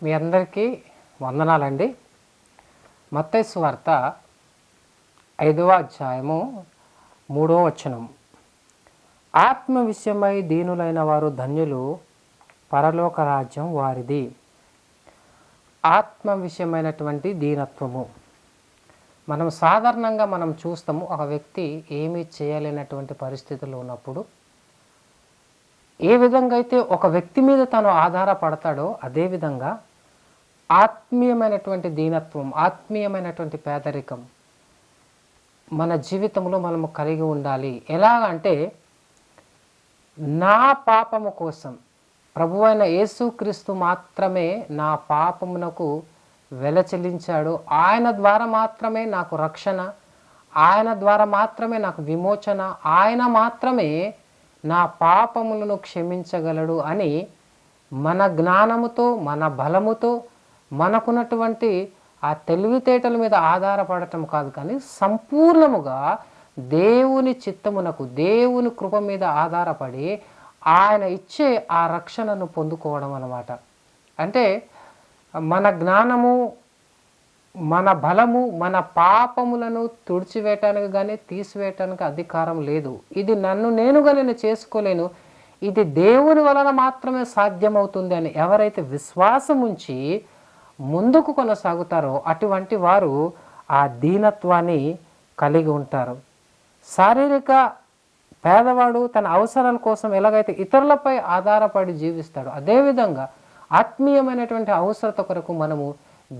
మీ అందరికీ వందనాలండి. మత్తయి సువార్త 5వ అధ్యాయము 3వ వచనం. ఆత్మ విషయమై దీనులైన వారు ధన్యులు, పరలోక రాజ్యం వారిది. ఆత్మ విషయమైనటువంటి దీనత్వము. మనం సాధారణంగా చూస్తాము, ఒక వ్యక్తి ఏమీ చేయలేనటువంటి పరిస్థితుల్లో ఉన్నప్పుడు ఏ విధంగా అయితే ఒక వ్యక్తి మీద తను ఆధారపడతాడో అదేవిధంగా ఆత్మీయమైనటువంటి దీనత్వం, ఆత్మీయమైనటువంటి పేదరికం మన జీవితంలో మనము కలిగి ఉండాలి. ఎలాగంటే, నా పాపము కోసం ప్రభువైన యేసుక్రీస్తు మాత్రమే నా పాపమునకు వెల చెల్లించాడు. ఆయన ద్వారా మాత్రమే నాకు రక్షణ, ఆయన ద్వారా మాత్రమే నాకు విమోచన, ఆయన మాత్రమే నా పాపములను క్షమించగలడు అని మన జ్ఞానముతో, మన బలముతో, మనకున్నటువంటి ఆ తెలివితేటల మీద ఆధారపడటం కాదు, కానీ సంపూర్ణముగా దేవుని చిత్తమునకు, దేవుని కృప మీద ఆధారపడి ఆయన ఇచ్చే ఆ రక్షణను పొందుకోవడం అన్నమాట. అంటే మన జ్ఞానము, మన బలము మన పాపములను తుడిచివేయటానికి కానీ తీసివేయటానికి అధికారం లేదు. ఇది నన్ను నేనుగా నేను చేసుకోలేను, ఇది దేవుని వలన మాత్రమే సాధ్యమవుతుంది అని ఎవరైతే విశ్వాసం ఉంచి ముందుకు కొనసాగుతారో అటువంటి వారు ఆ దీనత్వాన్ని కలిగి ఉంటారు. శారీరక పేదవాడు తన అవసరాల కోసం ఎలాగైతే ఇతరులపై ఆధారపడి జీవిస్తాడో అదేవిధంగా ఆత్మీయమైనటువంటి అవసరత కొరకు మనము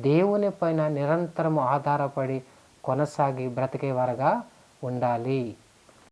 దేవుని పైన నిరంతరము ఆధారపడి కొనసాగి బ్రతికేవారుగా ఉండాలి.